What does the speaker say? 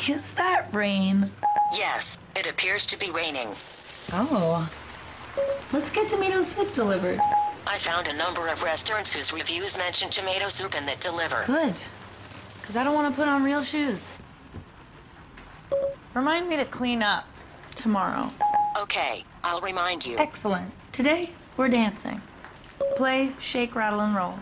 Is that rain? Yes, it appears to be raining. Oh. Let's get tomato soup delivered. I found a number of restaurants whose reviews mention tomato soup and that deliver. Good. Because I don't want to put on real shoes. Remind me to clean up tomorrow. Okay, I'll remind you. Excellent. Today, we're dancing. Play, shake, rattle, and roll.